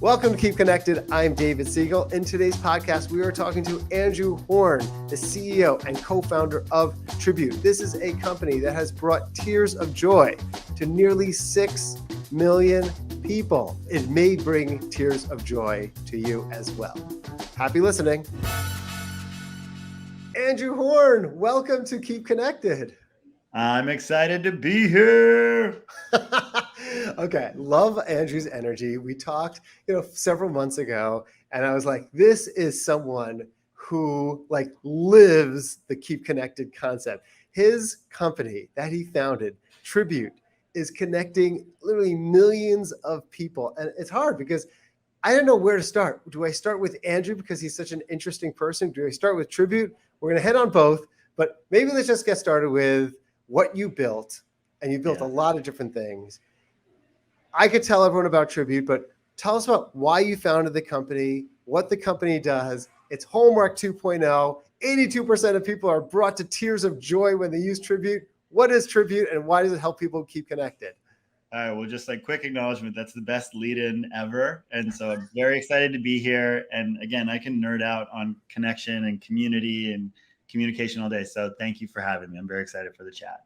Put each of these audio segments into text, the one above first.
Welcome to Keep Connected. I'm David Siegel. In today's podcast, we are talking to Andrew Horn, the CEO and co-founder of Tribute. This is a company that has brought tears of joy to nearly 6 million people. It may bring tears of joy to you as well. Happy listening. Andrew Horn, welcome to Keep Connected. I'm excited to be here. Okay, love Andrew's energy. We talked, several months ago, and I was like, this is someone who lives the Keep Connected concept. His company that he founded, Tribute, is connecting literally millions of people. And it's hard because I don't know where to start. Do I start with Andrew because he's such an interesting person? Do I start with Tribute? We're going to head on both, but maybe let's just get started with what you built. And you built a lot of different things. I could tell everyone about Tribute, but tell us about why you founded the company, what the company does. It's Hallmark 2.0. 82% of people are brought to tears of joy when they use Tribute. What is Tribute and why does it help people keep connected? All right, well, just quick acknowledgement. That's the best lead-in ever. And so I'm very excited to be here. And again, I can nerd out on connection and community and communication all day. So thank you for having me. I'm very excited for the chat.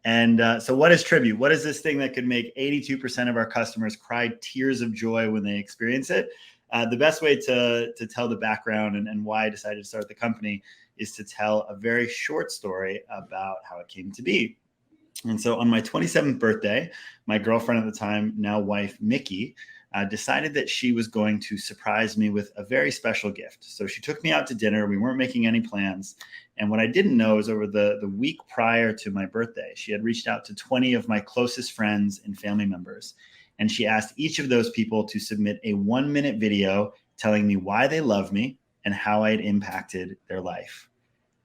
And so what is Tribute? What is this thing that could make 82% of our customers cry tears of joy when they experience it? The best way to tell the background and why I decided to start the company is to tell a very short story about how it came to be. And so on my 27th birthday, my girlfriend at the time, now wife, Mickey, decided that she was going to surprise me with a very special gift. So she took me out to dinner. We weren't making any plans. And what I didn't know is over the week prior to my birthday, she had reached out to 20 of my closest friends and family members. And she asked each of those people to submit a 1-minute video telling me why they love me and how I had impacted their life.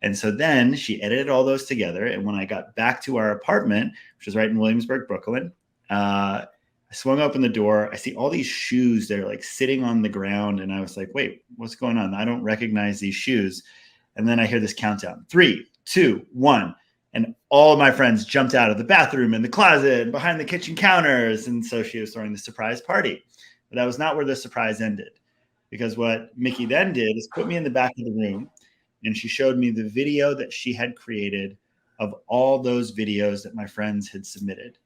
And so then she edited all those together. And when I got back to our apartment, which was right in Williamsburg, Brooklyn, I swung open the door. I see all these shoes that are sitting on the ground. And I was like, wait, what's going on? I don't recognize these shoes. And then I hear this countdown, 3, 2, 1. And all of my friends jumped out of the bathroom and the closet and behind the kitchen counters. And so she was throwing the surprise party. But that was not where the surprise ended. Because what Mickey then did is put me in the back of the room. And she showed me the video that she had created of all those videos that my friends had submitted.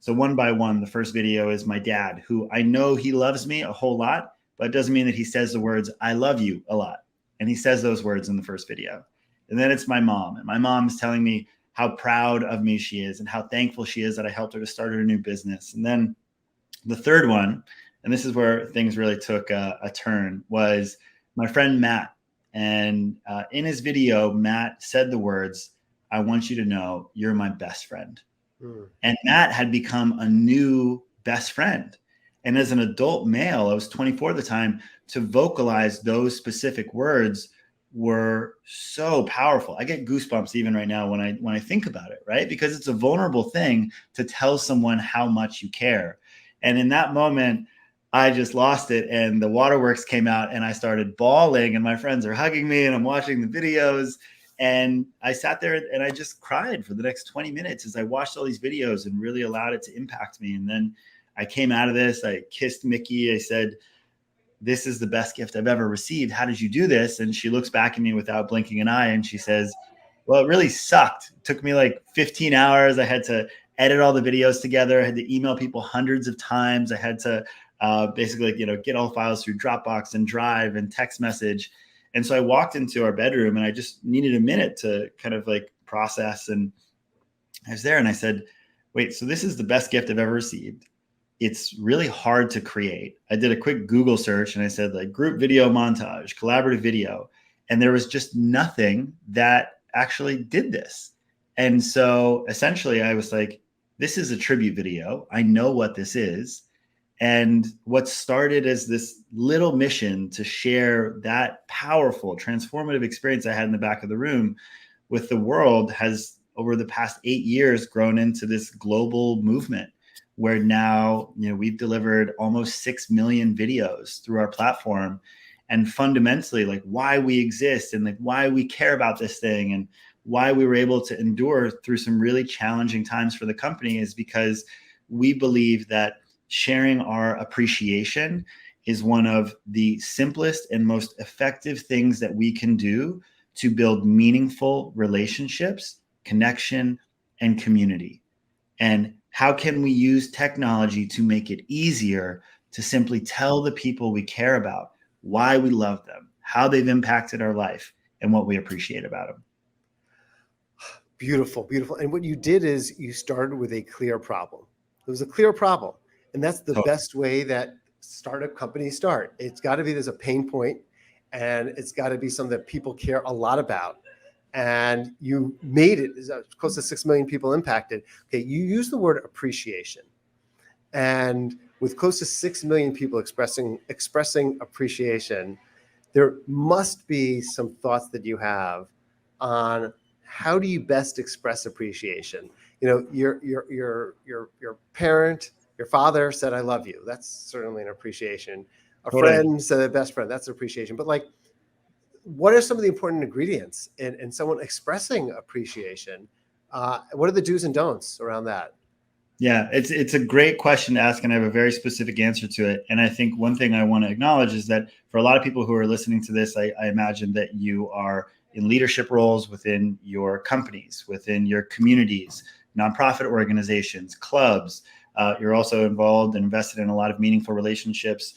So one by one, the first video is my dad, who I know he loves me a whole lot, but it doesn't mean that he says the words, I love you a lot. And he says those words in the first video. And then it's my mom. And my mom's telling me how proud of me she is and how thankful she is that I helped her to start her new business. And then the third one, and this is where things really took a turn, was my friend Matt. And in his video, Matt said the words, I want you to know you're my best friend. And Matt had become a new best friend. And as an adult male, I was 24 at the time, to vocalize those specific words were so powerful. I get goosebumps even right now when I think about it, right? Because it's a vulnerable thing to tell someone how much you care. And in that moment, I just lost it, and the waterworks came out, and I started bawling, and my friends are hugging me, and I'm watching the videos, and I sat there and I just cried for the next 20 minutes as I watched all these videos and really allowed it to impact me. And then I came out of this, I kissed Mickey, I said, this is the best gift I've ever received. How did you do this? And she looks back at me without blinking an eye, and she says, well, it really sucked. It took me 15 hours. I had to edit all the videos together. I had to email people hundreds of times. I had to basically, get all files through Dropbox and Drive and text message. And so I walked into our bedroom and I just needed a minute to kind of process. And I was there and I said, wait, so this is the best gift I've ever received. It's really hard to create. I did a quick Google search and I said group video montage, collaborative video. And there was just nothing that actually did this. And so essentially I was like, this is a tribute video. I know what this is. And what started as this little mission to share that powerful, transformative experience I had in the back of the room with the world has, over the past 8 years, grown into this global movement where now, we've delivered almost 6 million videos through our platform. And fundamentally, why we exist and why we care about this thing and why we were able to endure through some really challenging times for the company is because we believe that sharing our appreciation is one of the simplest and most effective things that we can do to build meaningful relationships, connection, and community. And how can we use technology to make it easier to simply tell the people we care about why we love them, how they've impacted our life, and what we appreciate about them? Beautiful, beautiful. And what you did is you started with a clear problem. It was a clear problem. And that's the Totally. best way that startup companies start. It's got to be there's a pain point, and it's got to be something that people care a lot about. And you made it close to 6 million people impacted. Okay, you use the word appreciation. And with close to 6 million people expressing appreciation, there must be some thoughts that you have on how do you best express appreciation. You know, your parent, your father said I love you. That's certainly an appreciation. A Totally. friend said a best friend. That's appreciation. But like, what are some of the important ingredients in someone expressing appreciation? What are the do's and don'ts around that? Yeah, it's a great question to ask, and I have a very specific answer to it. And I think one thing I want to acknowledge is that for a lot of people who are listening to this, I imagine that you are in leadership roles within your companies, within your communities, nonprofit organizations, clubs. You're also involved and invested in a lot of meaningful relationships,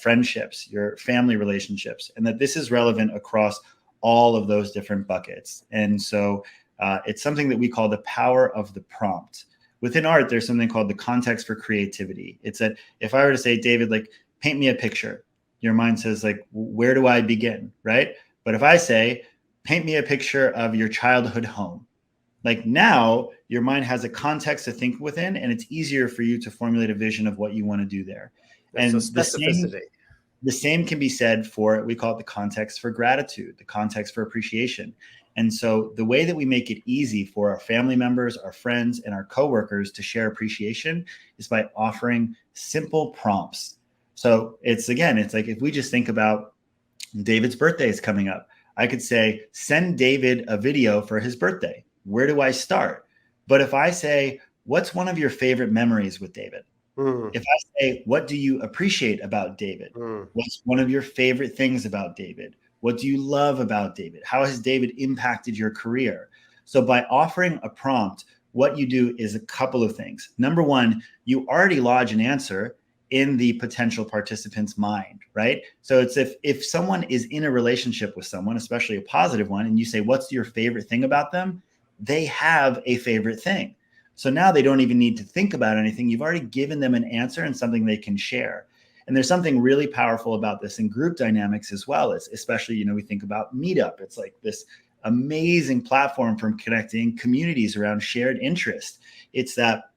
friendships, your family relationships, and that this is relevant across all of those different buckets. And so it's something that we call the power of the prompt. Within art, there's something called the context for creativity. It's that if I were to say, David, like, paint me a picture, your mind says, like, where do I begin, right? But if I say, paint me a picture of your childhood home, like, now your mind has a context to think within, and it's easier for you to formulate a vision of what you want to do there. So And specificity. the same can be said for, we call it the context for gratitude, the context for appreciation. And so the way that we make it easy for our family members, our friends, and our coworkers to share appreciation is by offering simple prompts. So it's like, if we just think about David's birthday is coming up, I could say, send David a video for his birthday. Where do I start? But if I say, what's one of your favorite memories with David? If I say, what do you appreciate about David? What's one of your favorite things about David? What do you love about David? How has David impacted your career? So by offering a prompt, what you do is a couple of things. Number one, you already lodge an answer in the potential participant's mind, right? So it's if someone is in a relationship with someone, especially a positive one, and you say, what's your favorite thing about them? They have a favorite thing. So now they don't even need to think about anything. You've already given them an answer and something they can share. And there's something really powerful about this in group dynamics as well, as especially, we think about Meetup. It's like this amazing platform for connecting communities around shared interest. It's that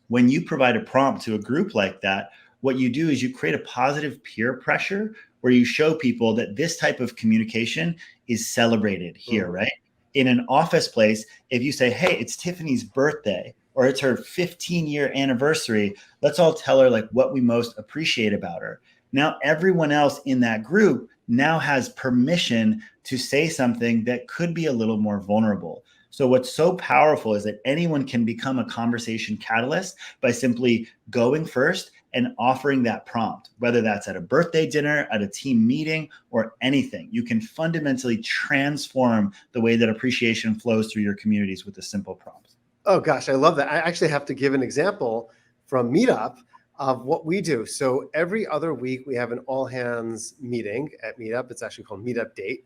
when you provide a prompt to a group like that, what you do is you create a positive peer pressure where you show people that this type of communication is celebrated here, right? In an office place, if you say, hey, it's Tiffany's birthday, or it's her 15-year anniversary, let's all tell her like what we most appreciate about her. Now, everyone else in that group now has permission to say something that could be a little more vulnerable. So what's so powerful is that anyone can become a conversation catalyst by simply going first and offering that prompt, whether that's at a birthday dinner, at a team meeting, or anything. You can fundamentally transform the way that appreciation flows through your communities with a simple prompt. Oh gosh, I love that. I actually have to give an example from Meetup of what we do. So every other week we have an all hands meeting at Meetup. It's actually called Meetup Date.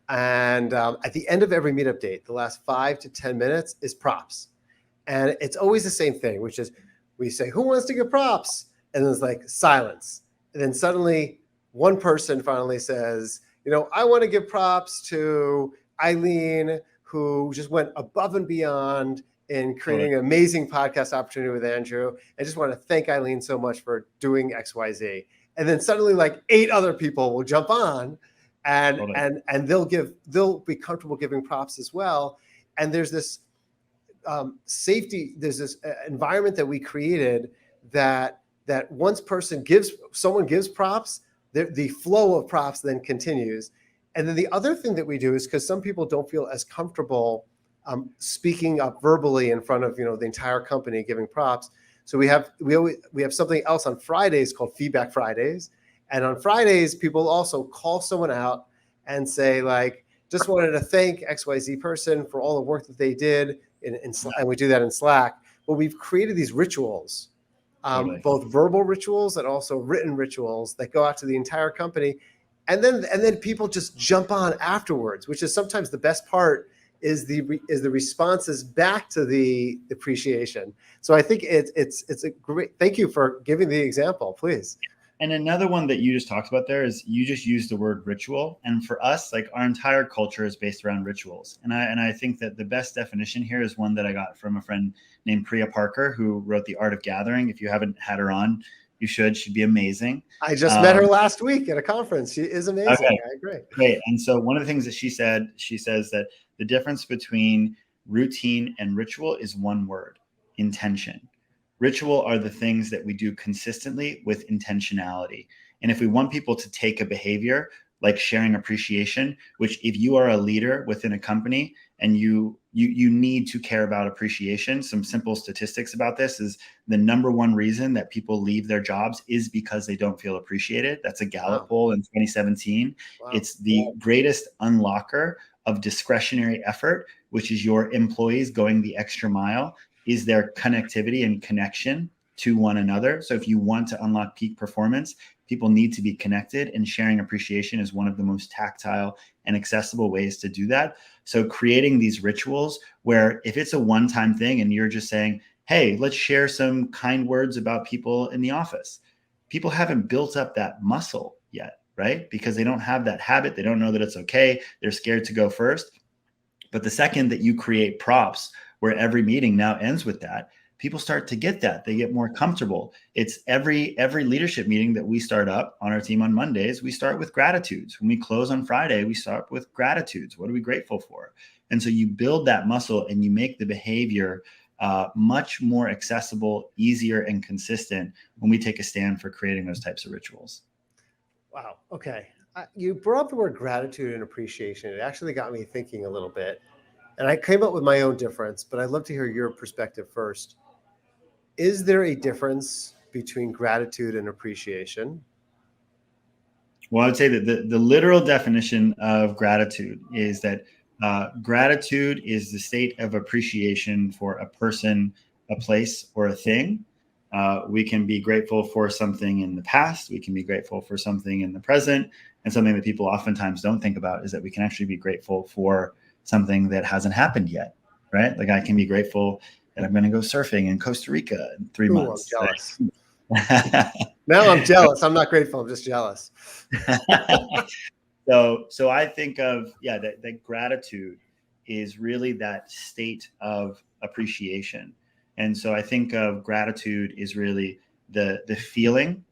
And at the end of every Meetup Date, the last 5 to 10 minutes is props. And it's always the same thing, which is we say, who wants to give props? And then it's like silence. And then suddenly one person finally says, I want to give props to Eileen, who just went above and beyond in creating an amazing podcast opportunity with Andrew. I just want to thank Eileen so much for doing XYZ. And then suddenly like 8 other people will jump on and they'll be comfortable giving props as well. And there's this safety, there's this environment that we created that once someone gives props, the flow of props then continues. And then the other thing that we do is, because some people don't feel as comfortable speaking up verbally in front of the entire company giving props, so we have something else on Fridays called Feedback Fridays, And on Fridays, people also call someone out and say, like, just wanted to thank XYZ person for all the work that they did. And we do that in Slack. But we've created these rituals, Totally. both verbal rituals and also written rituals that go out to the entire company. And then people just jump on afterwards, which is sometimes the best part, is the responses back to the appreciation. So I think it's a great, thank you for giving the example, please. And another one that you just talked about there is you just used the word ritual. And for us, like our entire culture is based around rituals. And I think that the best definition here is one that I got from a friend named Priya Parker, who wrote The Art of Gathering. If you haven't had her on, you should. She'd be amazing. I just met her last week at a conference. She is amazing. Okay, I agree. great. And so one of the things that she says that the difference between routine and ritual is one word: intention. Ritual are the things that we do consistently with intentionality. And if we want people to take a behavior like sharing appreciation, which if you are a leader within a company and you need to care about appreciation, some simple statistics about this is the number one reason that people leave their jobs is because they don't feel appreciated. That's a Gallup poll in 2017. Wow. It's the greatest unlocker of discretionary effort, which is your employees going the extra mile, is their connectivity and connection to one another. So if you want to unlock peak performance, people need to be connected, and sharing appreciation is one of the most tactile and accessible ways to do that. So creating these rituals where if it's a one-time thing and you're just saying, hey, let's share some kind words about people in the office. People haven't built up that muscle yet, right? Because they don't have that habit. They don't know that it's okay. They're scared to go first. But the second that you create props where every meeting now ends with that, people start to get that. They get more comfortable. It's every leadership meeting that we start up on our team on Mondays, we start with gratitudes. When we close on Friday, we start with gratitudes. What are we grateful for? And so you build that muscle and you make the behavior much more accessible, easier, and consistent when we take a stand for creating those types of rituals. Wow. Okay. You brought up the word gratitude and appreciation. It actually got me thinking a little bit. And I came up with my own difference, but I'd love to hear your perspective first. Is there a difference between gratitude and appreciation? Well, I would say that the literal definition of gratitude is that gratitude is the state of appreciation for a person, a place, or a thing. We can be grateful for something in the past. We can be grateful for something in the present. And something that people oftentimes don't think about is that we can actually be grateful for something that hasn't happened yet, right? Like I can be grateful that I'm going to go surfing in Costa Rica in 3 months. I'm jealous. Now I'm jealous. I'm not grateful. I'm just jealous. So I think of, that gratitude is really that state of appreciation. And so I think of gratitude is really the feeling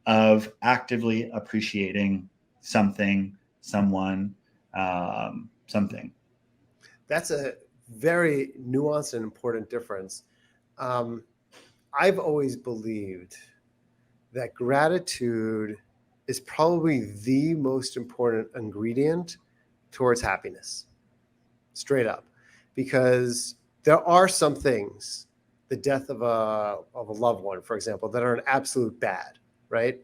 of actively appreciating something, someone, something. That's a very nuanced and important difference. I've always believed that gratitude is probably the most important ingredient towards happiness, straight up, because there are some things, the death of a loved one, for example, that are an absolute bad, right?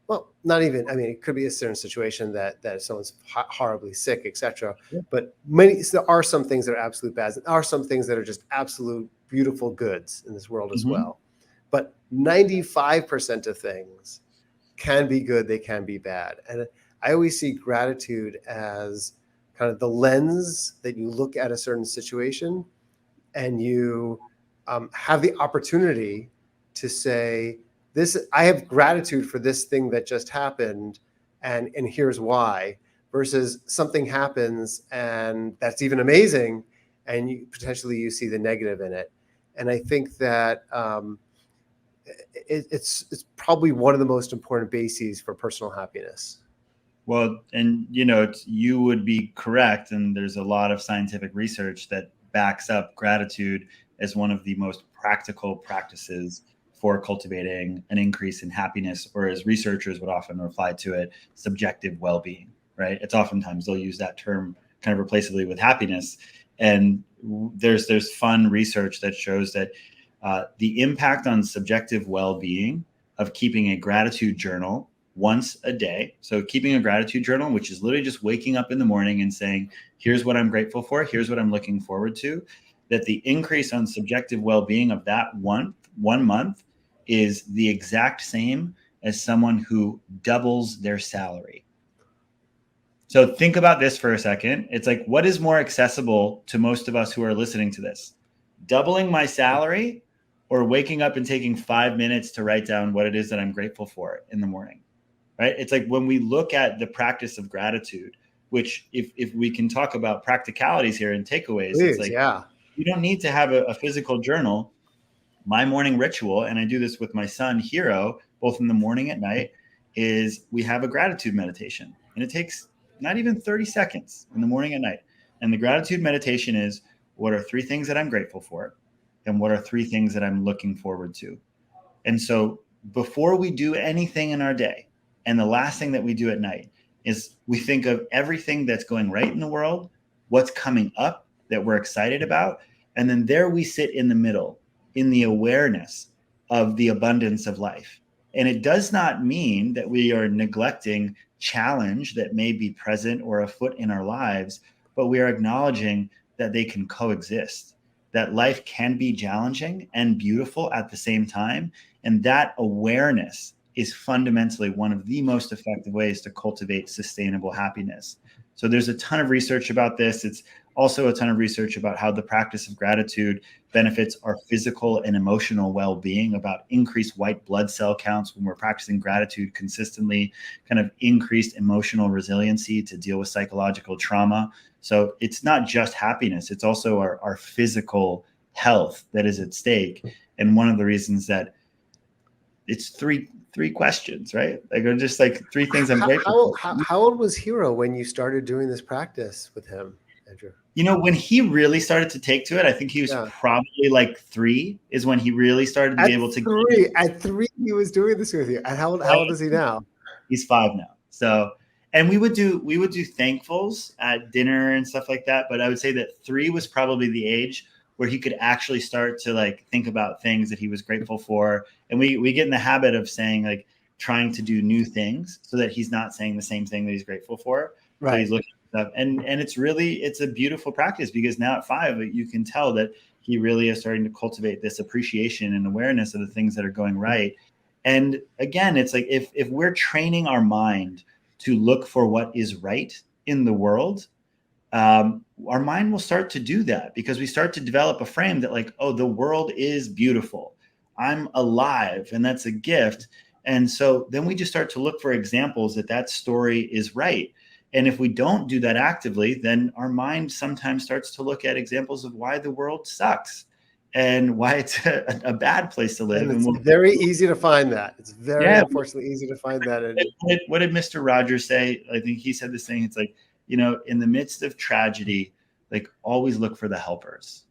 Well, not even, I mean, it could be a certain situation that someone's horribly sick, etc. Yeah. But there are some things that are absolute bad. There are some things that are just absolute beautiful goods in this world as well. But 95% of things can be good, they can be bad. And I always see gratitude as kind of the lens that you look at a certain situation and you have the opportunity to say, I have gratitude for this thing that just happened, and here's why, versus something happens and that's even amazing, and you see the negative in it. And I think that it's probably one of the most important bases for personal happiness. Well, and you would be correct. And there's a lot of scientific research that backs up gratitude as one of the most practical practices for cultivating an increase in happiness, or as researchers would often reply to it, subjective well-being, right? It's oftentimes they'll use that term kind of replaceably with happiness. And there's fun research that shows that the impact on subjective well-being of keeping a gratitude journal once a day. So keeping a gratitude journal, which is literally just waking up in the morning and saying, here's what I'm grateful for, here's what I'm looking forward to, that the increase on subjective well-being of that one month is the exact same as someone who doubles their salary. So think about this for a second. It's like, what is more accessible to most of us who are listening to this? Doubling my salary or waking up and taking 5 minutes to write down what it is that I'm grateful for in the morning, right? It's like when we look at the practice of gratitude, which if we can talk about practicalities here and takeaways, Please, it's like, yeah. you don't need to have a physical journal. My morning ritual, and I do this with my son, Hero, both in the morning and at night, is we have a gratitude meditation. And it takes not even 30 seconds in the morning and night. And the gratitude meditation is, what are 3 things that I'm grateful for? And what are 3 things that I'm looking forward to? And so before we do anything in our day, and the last thing that we do at night, is we think of everything that's going right in the world, what's coming up that we're excited about. And then there we sit in the middle, in the awareness of the abundance of life. And it does not mean that we are neglecting challenge that may be present or afoot in our lives, but we are acknowledging that they can coexist, that life can be challenging and beautiful at the same time. And that awareness is fundamentally one of the most effective ways to cultivate sustainable happiness. So there's a ton of research about this. It's also a ton of research about how the practice of gratitude benefits our physical and emotional well-being, about increased white blood cell counts when we're practicing gratitude consistently, kind of increased emotional resiliency to deal with psychological trauma. So it's not just happiness, it's also our physical health that is at stake. And one of the reasons that it's three questions, right? Like, are just like 3 things I'm grateful for. How old was Hero when you started doing this practice with him, Andrew? When he really started to take to it, I think he was probably like 3 is when he really started to be able to. At 3, he was doing this with you. And how old is he now? He's 5 now. So, and we would do thankfuls at dinner and stuff like that. But I would say that 3 was probably the age where he could actually start to like think about things that he was grateful for. And we get in the habit of saying, like, trying to do new things so that he's not saying the same thing that he's grateful for. Right. So he's looking at stuff. And it's a beautiful practice, because now at 5, you can tell that he really is starting to cultivate this appreciation and awareness of the things that are going right. And again, it's like, if we're training our mind to look for what is right in the world, our mind will start to do that, because we start to develop a frame that, like, oh, the world is beautiful, I'm alive, and that's a gift. And so then we just start to look for examples that story is right. And if we don't do that actively, then our mind sometimes starts to look at examples of why the world sucks and why it's a bad place to live. And it's very easy to find that. It's very, unfortunately, easy to find that. What did Mr. Rogers say? I think he said this thing. It's like, in the midst of tragedy, like, always look for the helpers.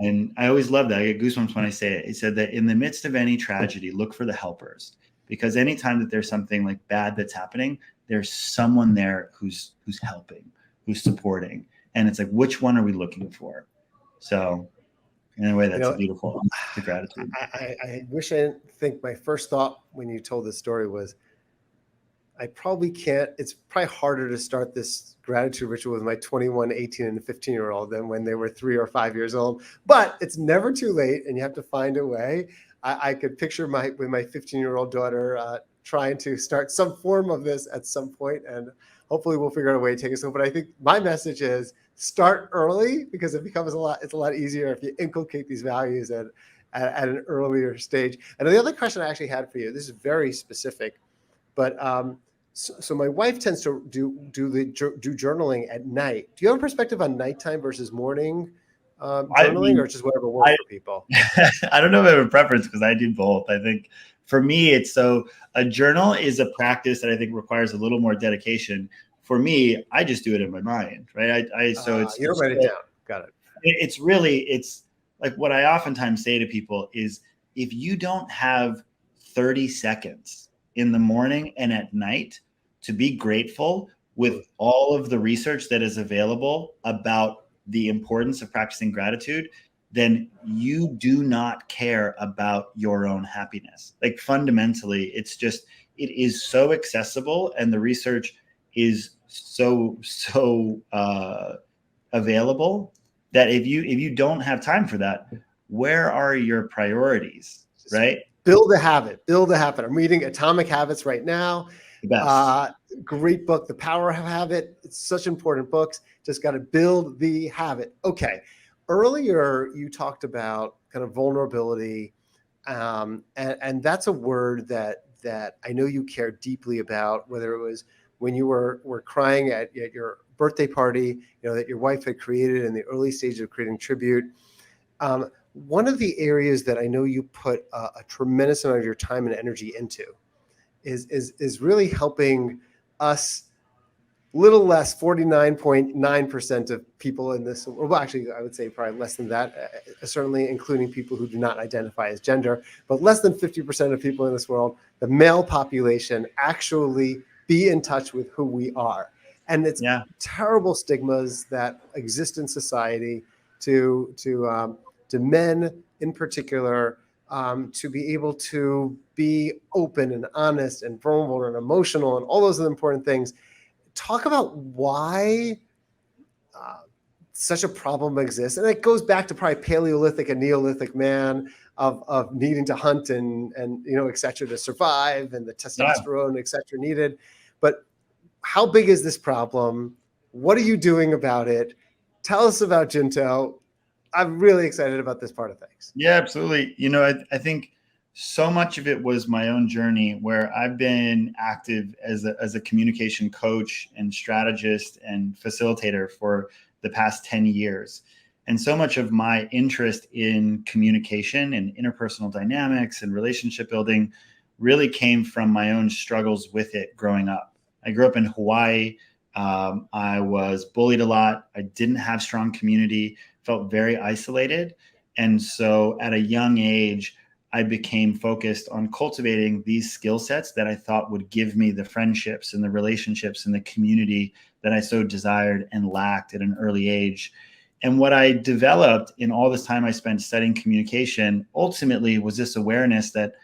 And I always love that. I get goosebumps when I say it. He said that in the midst of any tragedy, look for the helpers, because anytime that there's something like bad that's happening, there's someone there who's helping, who's supporting. And it's like, which one are we looking for? So in a way, that's a beautiful to gratitude. I wish I didn't think my first thought when you told this story was, I probably can't. It's probably harder to start this gratitude ritual with my 21, 18, and 15-year-old than when they were 3 or 5 years old. But it's never too late, and you have to find a way. I could picture with my 15-year-old daughter trying to start some form of this at some point, and hopefully we'll figure out a way to take us home. But I think my message is start early, because it's a lot easier if you inculcate these values at an earlier stage. And the other question I actually had for you, this is very specific, but so my wife tends to do journaling at night. Do you have a perspective on nighttime versus morning journaling, or just whatever works for people? I don't know if I have a preference, because I do both. I think for me, a journal is a practice that I think requires a little more dedication. For me, I just do it in my mind, right? You don't write it down. Got it. It's like what I oftentimes say to people is, if you don't have 30 seconds in the morning and at night to be grateful with all of the research that is available about the importance of practicing gratitude, then you do not care about your own happiness. Like, fundamentally, it's just, it is so accessible and the research is so available that if you don't have time for that, where are your priorities, right? Build a habit. Build a habit. I'm reading Atomic Habits right now. The best. Great book, The Power of Habit. It's such important books. Just got to build the habit. Okay. Earlier, you talked about kind of vulnerability, and that's a word that I know you care deeply about. Whether it was when you were crying at your birthday party, that your wife had created in the early stages of creating Tribute. One of the areas that I know you put a tremendous amount of your time and energy into is really helping us, little less, 49.9% of people in this, well, actually, I would say probably less than that, certainly including people who do not identify as gender, but less than 50% of people in this world, the male population, actually be in touch with who we are. And it's terrible stigmas that exist in society to men in particular, to be able to be open and honest and vulnerable and emotional and all those other important things. Talk about why such a problem exists. And it goes back to probably Paleolithic and Neolithic man of needing to hunt and et cetera, to survive, and the testosterone, et cetera, needed. But how big is this problem? What are you doing about it? Tell us about Junto. I'm really excited about this part of things. Yeah, absolutely. I think so much of it was my own journey, where I've been active as a communication coach and strategist and facilitator for the past 10 years. And so much of my interest in communication and interpersonal dynamics and relationship building really came from my own struggles with it growing up. I grew up in Hawaii. I was bullied a lot. I didn't have strong community, felt very isolated. And so at a young age, I became focused on cultivating these skill sets that I thought would give me the friendships and the relationships and the community that I so desired and lacked at an early age. And what I developed in all this time I spent studying communication ultimately was this awareness that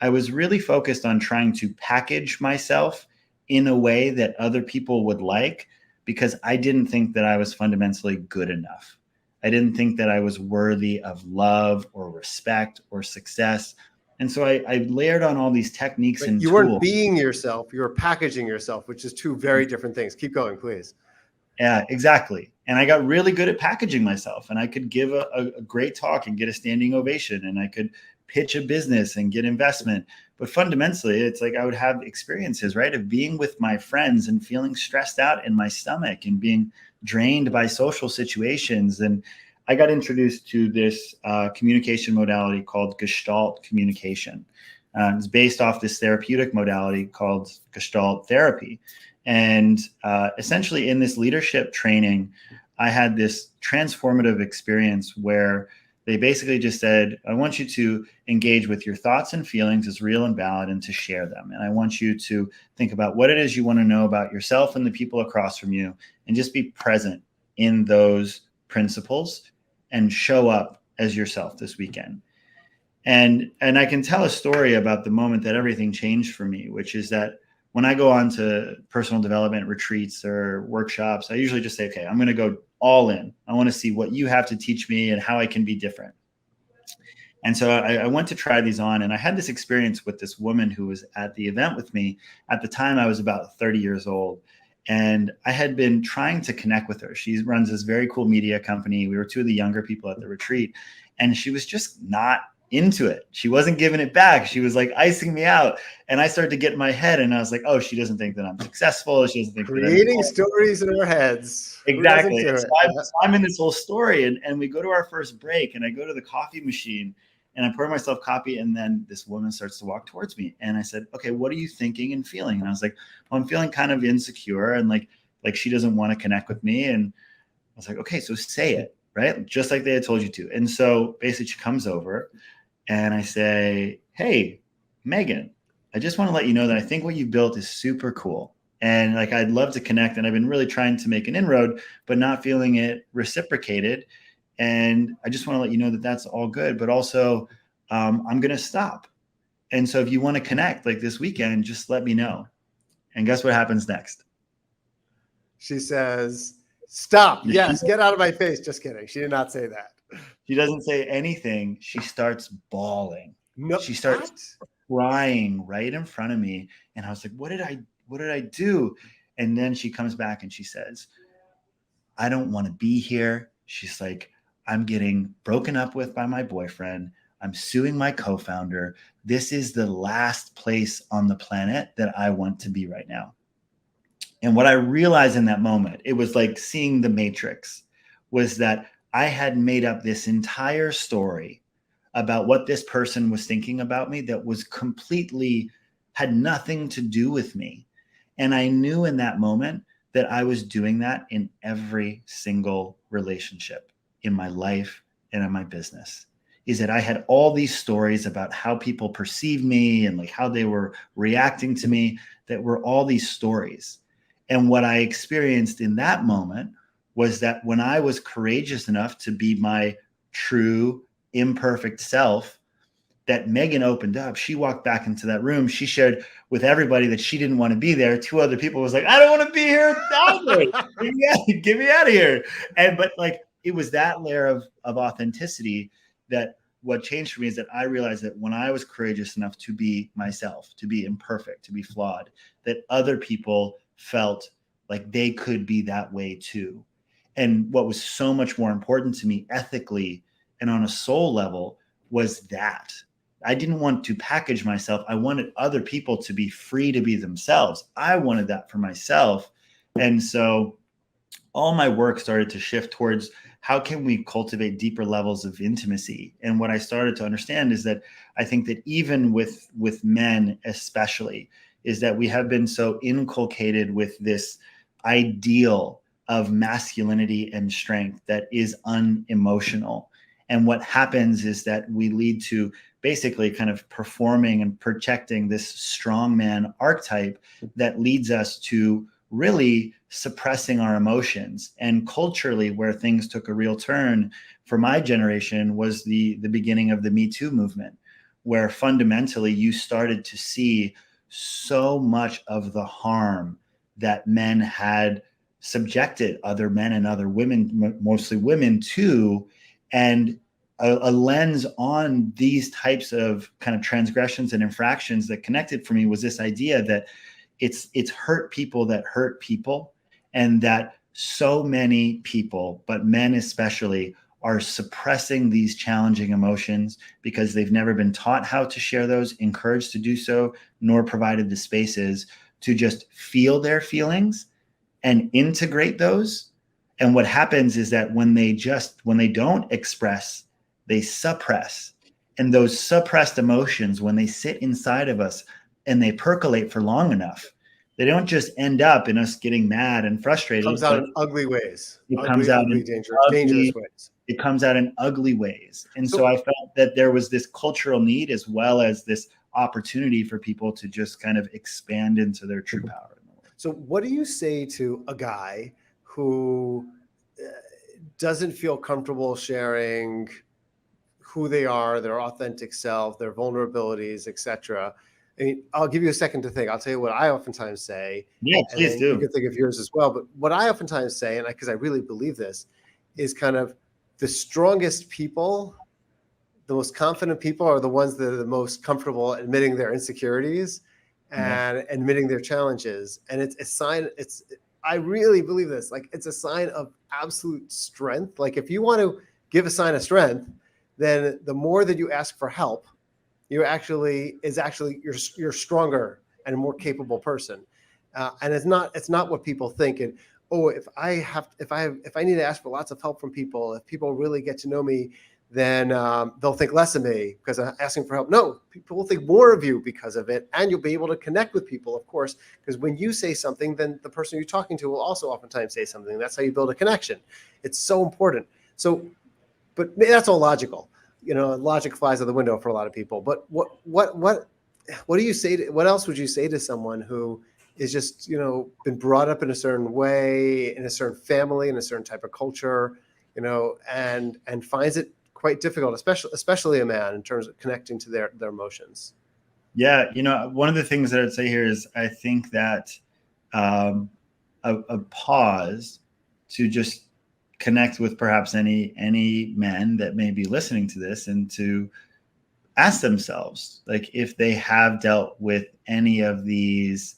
I was really focused on trying to package myself in a way that other people would like, because I didn't think that I was fundamentally good enough. I didn't think that I was worthy of love or respect or success. And so I layered on all these techniques and you tools. weren't being yourself, you were packaging yourself, which is two very different things. Keep going, please. Yeah, exactly. And I got really good at packaging myself, and I could give a great talk and get a standing ovation, and I could pitch a business and get investment. But fundamentally, it's like I would have experiences, right, of being with my friends and feeling stressed out in my stomach and being drained by social situations. And I got introduced to this communication modality called Gestalt communication. It's based off this therapeutic modality called Gestalt therapy. And essentially in this leadership training, I had this transformative experience where they basically just said, I want you to engage with your thoughts and feelings as real and valid and to share them. And I want you to think about what it is you want to know about yourself and the people across from you, and just be present in those principles and show up as yourself this weekend. And I can tell a story about the moment that everything changed for me, which is that when I go on to personal development retreats or workshops, I usually just say, okay, I'm going to go all in. I want to see what you have to teach me and how I can be different. And so I went to try these on, and I had this experience with this woman who was at the event with me. At the time, I was about 30 years old, and I had been trying to connect with her. She runs this very cool media company. We were two of the younger people at the retreat, and she was just not into it. She wasn't giving it back. She was like icing me out. And I started to get in my head, and I was like, oh, she doesn't think that I'm successful. She doesn't think creating that stories in our heads. Exactly. So I'm in this whole story, and we go to our first break, and I go to the coffee machine and I pour myself coffee, and then this woman starts to walk towards me. And I said, okay, what are you thinking and feeling? And I was like, well, I'm feeling kind of insecure, and like she doesn't want to connect with me. And I was like, okay, so say it, right? Just like they had told you to. And so basically she comes over, and I say, hey, Megan, I just want to let you know that I think what you built is super cool. And like, I'd love to connect. And I've been really trying to make an inroad, but not feeling it reciprocated. And I just want to let you know that that's all good. But also, I'm going to stop. And so if you want to connect like this weekend, just let me know. And guess what happens next? She says, stop. Yes, get out of my face. Just kidding. She did not say that. She doesn't say anything. She starts bawling. No, She starts crying right in front of me. And I was like, what did I do? And then she comes back and she says, I don't want to be here. She's like, I'm getting broken up with by my boyfriend. I'm suing my co-founder. This is the last place on the planet that I want to be right now. And what I realized in that moment, it was like seeing the Matrix, was that I had made up this entire story about what this person was thinking about me that was completely, had nothing to do with me. And I knew in that moment that I was doing that in every single relationship in my life and in my business. Is that I had all these stories about how people perceive me and like how they were reacting to me, that were all these stories. And what I experienced in that moment was that when I was courageous enough to be my true, imperfect self, that Megan opened up. She walked back into that room. She shared with everybody that she didn't want to be there. Two other people was like, I don't want to be here. Get me out of here. But like, it was that layer of authenticity that what changed for me is that I realized that when I was courageous enough to be myself, to be imperfect, to be flawed, that other people felt like they could be that way too. And what was so much more important to me ethically and on a soul level was that I didn't want to package myself. I wanted other people to be free to be themselves. I wanted that for myself. And so all my work started to shift towards how can we cultivate deeper levels of intimacy. And what I started to understand is that I think that even with men especially, is that we have been so inculcated with this ideal of masculinity and strength that is unemotional. And what happens is that we lead to basically kind of performing and projecting this strongman archetype that leads us to really suppressing our emotions. And culturally, where things took a real turn for my generation was the beginning of the Me Too movement, where fundamentally you started to see so much of the harm that men had subjected other men and other women, mostly women, to, and a lens on these types of kind of transgressions and infractions that connected for me was this idea that it's hurt people that hurt people, and that so many people, but men especially, are suppressing these challenging emotions because they've never been taught how to share those, encouraged to do so, nor provided the spaces to just feel their feelings and integrate those. And what happens is that when they don't express, they suppress. And those suppressed emotions, when they sit inside of us and they percolate for long enough, they don't just end up in us getting mad and frustrated. It comes out in ugly ways. It comes out in dangerous ways. It comes out in ugly ways. And so I felt that there was this cultural need as well as this opportunity for people to just kind of expand into their true power. So what do you say to a guy who doesn't feel comfortable sharing who they are, their authentic self, their vulnerabilities, etc.? I mean, I'll give you a second to think. I'll tell you what I oftentimes say. Yeah, please do. You can think of yours as well. But what I oftentimes say, and because I really believe this, is kind of the strongest people, the most confident people are the ones that are the most comfortable admitting their insecurities and admitting their challenges. And it's a sign, I really believe this, like it's a sign of absolute strength. Like if you want to give a sign of strength, then the more that you ask for help, you're stronger and a more capable person. And it's not what people think. And if I need to ask for lots of help from people, if people really get to know me, then they'll think less of me because I'm asking for help. No, people will think more of you because of it. And you'll be able to connect with people, of course, because when you say something, then the person you're talking to will also oftentimes say something. That's how you build a connection. It's so important. So, but that's all logical. Logic flies out the window for a lot of people. But what do you say what else would you say to someone who is just, been brought up in a certain way, in a certain family, in a certain type of culture, and finds it quite difficult, especially a man, in terms of connecting to their emotions? Yeah, one of the things that I'd say here is I think that um, a pause to just connect with perhaps any men that may be listening to this, and to ask themselves, like, if they have dealt with any of these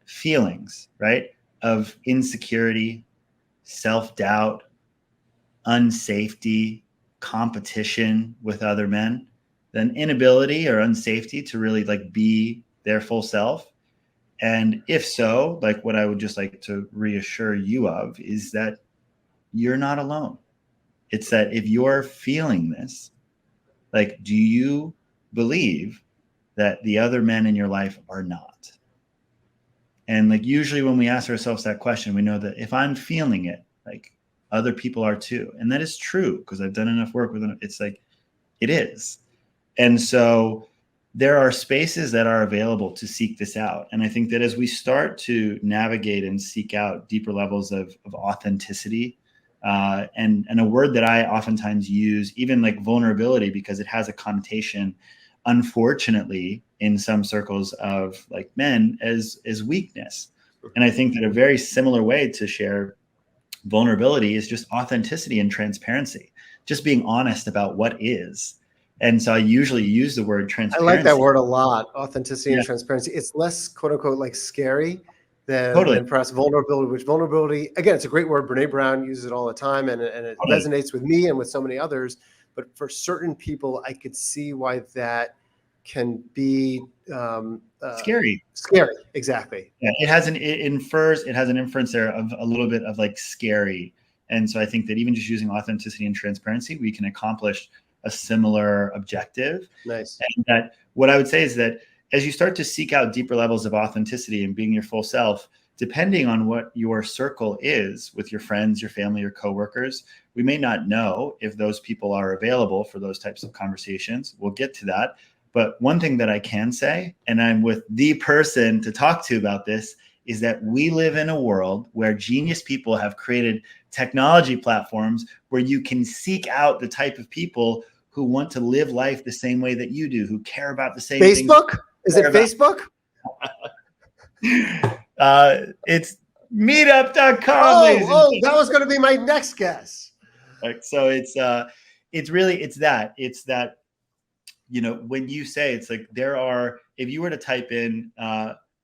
feelings, right, of insecurity, self-doubt, unsafety, competition with other men, then inability or unsafety to really like be their full self. And if so, like, what I would just like to reassure you of is that you're not alone. It's that if you're feeling this, like, do you believe that the other men in your life are not? And like, usually when we ask ourselves that question, we know that if I'm feeling it, like, other people are too. And that is true, because I've done enough work with them. It's like, it is. And so there are spaces that are available to seek this out. And I think that as we start to navigate and seek out deeper levels of authenticity, and a word that I oftentimes use, even like vulnerability, because it has a connotation, unfortunately, in some circles of like men, as weakness. And I think that a very similar way to share vulnerability is just authenticity and transparency, just being honest about what is. And so I usually use the word I like that transparency. word a lot, authenticity and Yeah, transparency. It's less quote unquote like scary totally, than perhaps vulnerability, which vulnerability, again, it's a great word. Brene Brown uses it all the time, and it totally. resonates with me and with so many others. But for certain people, I could see why that can be Scary. scary. Exactly. Yeah, it has an inference there of a little bit of like scary. And so I think that even just using authenticity and transparency, we can accomplish a similar objective. Nice. And that what I would say is that as you start to seek out deeper levels of authenticity and being your full self, depending on what your circle is with your friends, your family, your coworkers, we may not know if those people are available for those types of conversations. We'll get to that. But one thing that I can say, and I'm with the person to talk to about this, is that we live in a world where genius people have created technology platforms where you can seek out the type of people who want to live life the same way that you do, who care about the same things. Facebook? Is it Facebook? It's meetup.com, ladies and Oh, that was going to be my next guess. gentlemen. So it's really, it's that, when you say, it's like, if you were to type in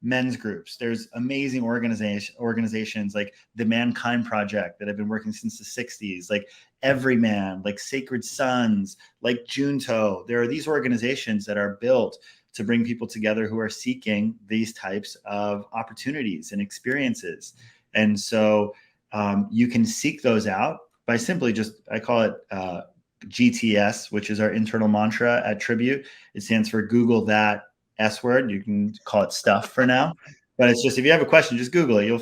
men's groups, there's amazing organizations like the Mankind Project that have been working since the 60s, like Everyman, like Sacred Sons, like Junto. There are these organizations that are built to bring people together who are seeking these types of opportunities and experiences. And so you can seek those out by simply just, I call it GTS, which is our internal mantra at Tribute. It stands for Google that S word. You can call it stuff for now, but it's just, if you have a question, just Google it. You'll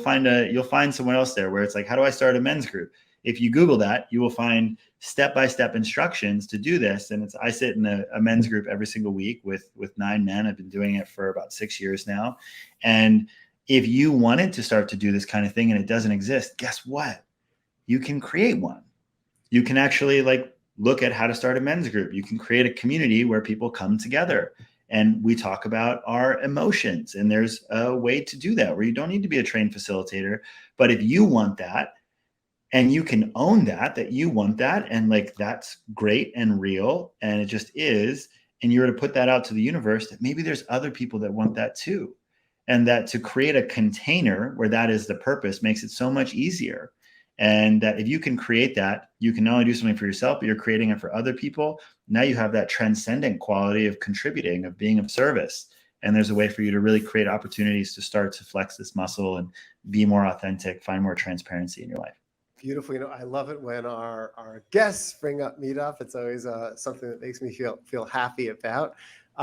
find someone else there where it's like, how do I start a men's group? If you Google that, you will find step-by-step instructions to do this. And I sit in a men's group every single week with 9 men. I've been doing it for about 6 years now. And if you wanted to start to do this kind of thing and it doesn't exist, guess what? You can create one. You can actually like look at how to start a men's group. You can create a community where people come together and we talk about our emotions. And there's a way to do that where you don't need to be a trained facilitator. But if you want that, and you can own that you want that, and like, that's great and real, and it just is, and you're to put that out to the universe, that maybe there's other people that want that too. And that to create a container where that is the purpose makes it so much easier. And that if you can create that, you can not only do something for yourself, but you're creating it for other people. Now you have that transcendent quality of contributing, of being of service. And there's a way for you to really create opportunities to start to flex this muscle and be more authentic, find more transparency in your life. Beautiful. I love it when our guests bring up Meetup. It's always something that makes me feel happy about.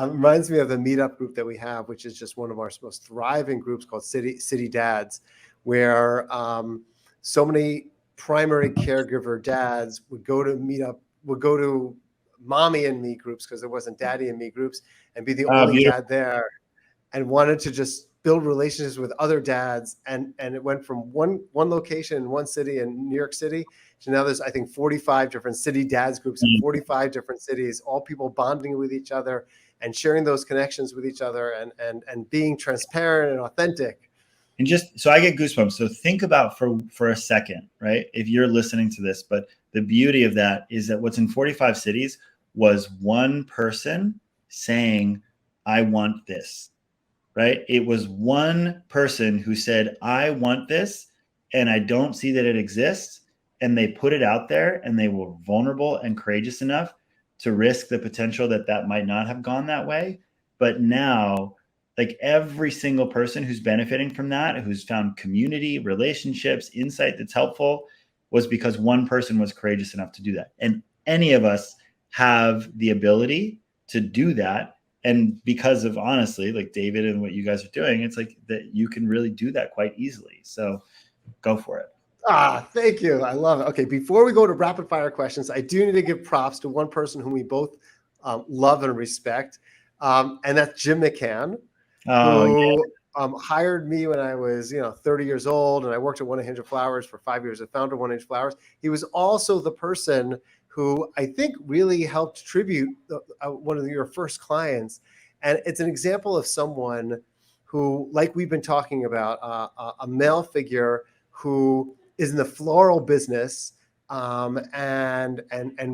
Reminds me of the Meetup group that we have, which is just one of our most thriving groups called City Dads, where so many primary caregiver dads would go to Meetup, would go to mommy and me groups because there wasn't daddy and me groups, and be the only Beautiful. dad there, and wanted to just build relationships with other dads. And it went from one location in one city in New York City to now there's, I think, 45 different city dads groups in 45 different cities, all people bonding with each other, and sharing those connections with each other, and being transparent and authentic. And just so I get goosebumps. So think about for a second, right? If you're listening to this, but the beauty of that is that what's in 45 cities was one person saying, I want this, right? It was one person who said, I want this, and I don't see that it exists. And they put it out there, and they were vulnerable and courageous enough to risk the potential that that might not have gone that way. But now, like every single person who's benefiting from that, who's found community, relationships, insight that's helpful, was because one person was courageous enough to do that. And any of us have the ability to do that. And because of, honestly, like David and what you guys are doing, it's like that you can really do that quite easily. So go for it. Thank you. I love it. Okay, before we go to rapid fire questions, I do need to give props to one person whom we both love and respect, and that's Jim McCann, who hired me when I was 30 years old, and I worked at 1-800 Flowers for 5 years. I founded 1-800 Flowers. He was also the person who I think really helped tribute one of your first clients. And it's an example of someone who, like we've been talking about, a male figure who is in the floral business, and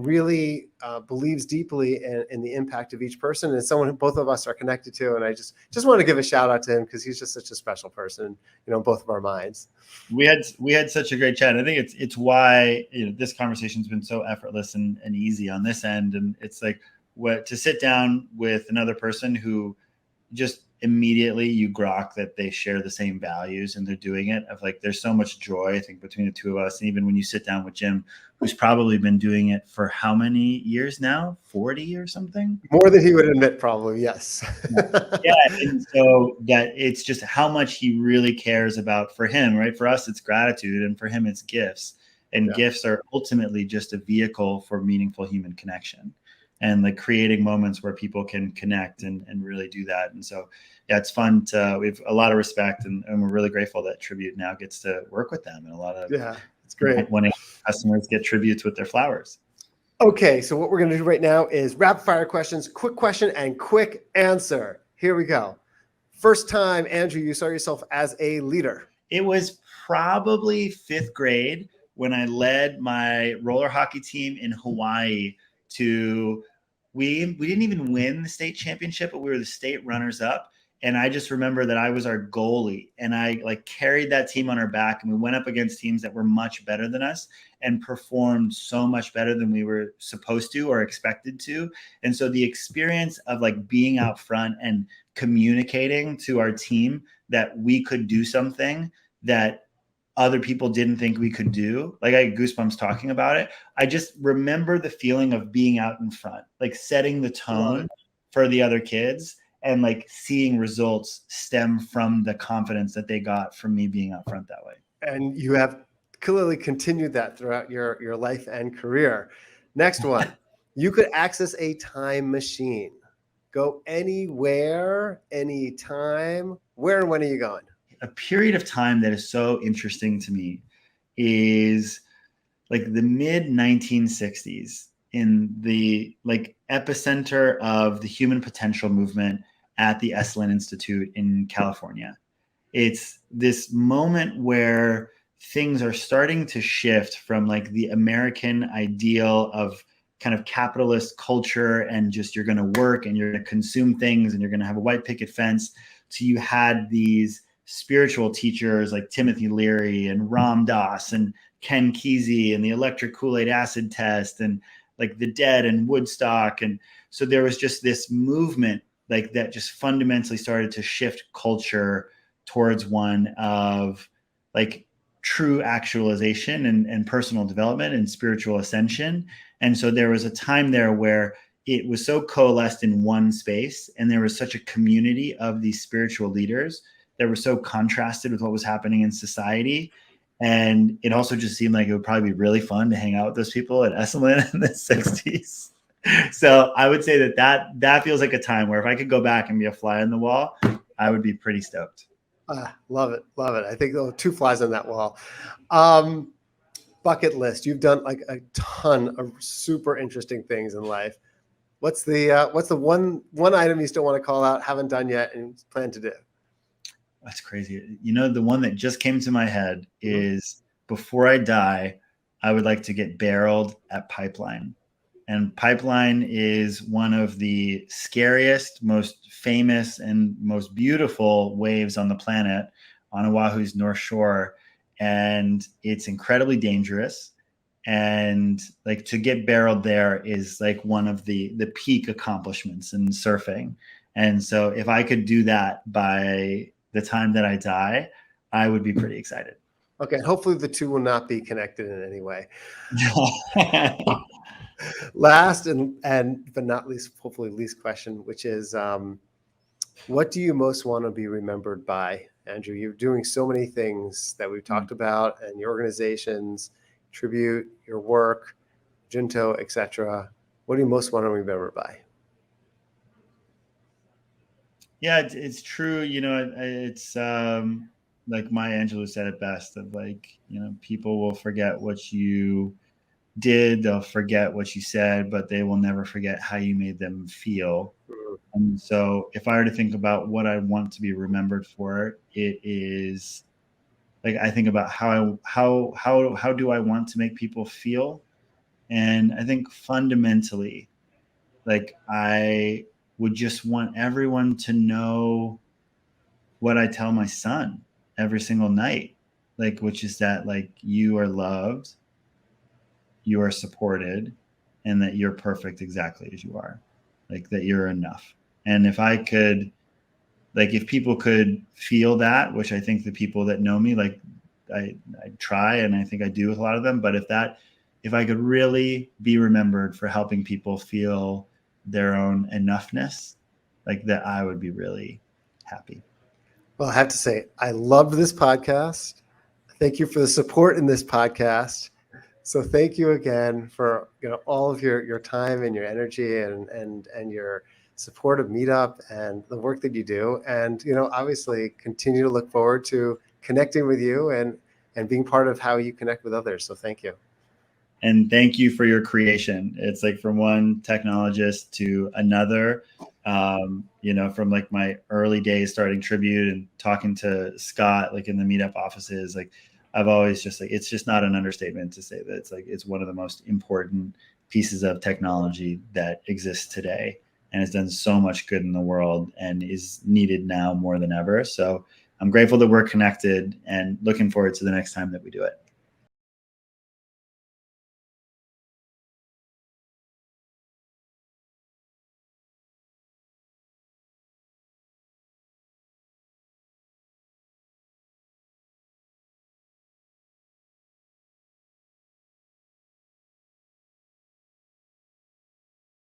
really believes deeply in the impact of each person, and someone who both of us are connected to. And I just want to give a shout out to him because he's just such a special person, in both of our minds. We had such a great chat. I think it's why this conversation's been so effortless and easy on this end. And it's like to sit down with another person who just immediately you grok that they share the same values and they're doing it. Of like, there's so much joy, I think, between the two of us. And even when you sit down with Jim, who's probably been doing it for how many years now? 40 or something? More than he would admit, probably. Yes. Yeah. And so that it's just how much he really cares about, for him, right? For us, it's gratitude, and for him, it's gifts. And gifts are ultimately just a vehicle for meaningful human connection, and like creating moments where people can connect and really do that. And so, yeah, it's fun we have a lot of respect, and we're really grateful that Tribute now gets to work with them. And a lot of, it's great when customers get tributes with their flowers. Okay, so what we're going to do right now is rapid fire questions, quick question and quick answer. Here we go. First time, Andrew, you saw yourself as a leader? It was probably 5th grade when I led my roller hockey team in Hawaii to, we didn't even win the state championship, but we were the state runners up. And I just remember that I was our goalie, and I like carried that team on our back, and we went up against teams that were much better than us and performed so much better than we were supposed to or expected to. And so the experience of like being out front and communicating to our team that we could do something that other people didn't think we could do. Like, I get goosebumps talking about it. I just remember the feeling of being out in front, like setting the tone for the other kids, and like seeing results stem from the confidence that they got from me being out front that way. And you have clearly continued that throughout your life and career. Next one. You could access a time machine. Go anywhere, anytime. Where and when are you going? A period of time that is so interesting to me is like the mid 1960s, in the like epicenter of the human potential movement at the Esalen Institute in California. It's this moment where things are starting to shift from like the American ideal of kind of capitalist culture, and just you're going to work and you're going to consume things and you're going to have a white picket fence, to you had these spiritual teachers like Timothy Leary and Ram Dass and Ken Kesey and the electric Kool-Aid acid test and like the Dead and Woodstock. And so there was just this movement like that just fundamentally started to shift culture towards one of like true actualization and personal development and spiritual ascension. And so there was a time there where it was so coalesced in one space, and there was such a community of these spiritual leaders that were so contrasted with what was happening in society. And it also just seemed like it would probably be really fun to hang out with those people at Esalen in the 60s. So I would say that feels like a time where if I could go back and be a fly on the wall, I would be pretty stoked. Love it. Love it. I think there are 2 flies on that wall. Bucket list. You've done like a ton of super interesting things in life. What's the one item you still want to call out, haven't done yet, and plan to do? That's crazy. You know, the one that just came to my head Mhm. is before I die, I would like to get barreled at Pipeline. And Pipeline is one of the scariest, most famous, and most beautiful waves on the planet on Oahu's North Shore. And it's incredibly dangerous. And like to get barreled there is like one of the peak accomplishments in surfing. And so if I could do that by the time that I die, I would be pretty excited. Okay, hopefully the two will not be connected in any way. Last and but not least, hopefully least question, which is, what do you most want to be remembered by, Andrew? You're doing so many things that we've talked about, and your organizations, tribute, your work, Junto, etc. What do you most want to be remembered by? Yeah, it's true. You know, it's like Maya Angelou said it best of like, you know, people will forget what you did, they'll forget what you said, but they will never forget how you made them feel. Mhm. And so if I were to think about what I want to be remembered for, it is like I think about how do I want to make people feel? And I think fundamentally, like I would just want everyone to know what I tell my son every single night, like which is that like you are loved, you are supported, and that you're perfect exactly as you are, like that you're enough. And if I could, like if people could feel that, which I think the people that know me, like I try and I think I do with a lot of them, but if I could really be remembered for helping people feel their own enoughness, like that, I would be really happy. Well, I have to say, I loved this podcast. Thank you for the support in this podcast. So thank you again for all of your time and your energy and your support of Meetup and the work that you do. And obviously continue to look forward to connecting with you and being part of how you connect with others. So thank you. And thank you for your creation. It's like from one technologist to another. You know, from like my early days starting Tribute and talking to Scott, like in the Meetup offices, like I've always just like, it's just not an understatement to say that it's like, it's one of the most important pieces of technology that exists today. And it's done so much good in the world and is needed now more than ever. So I'm grateful that we're connected and looking forward to the next time that we do it.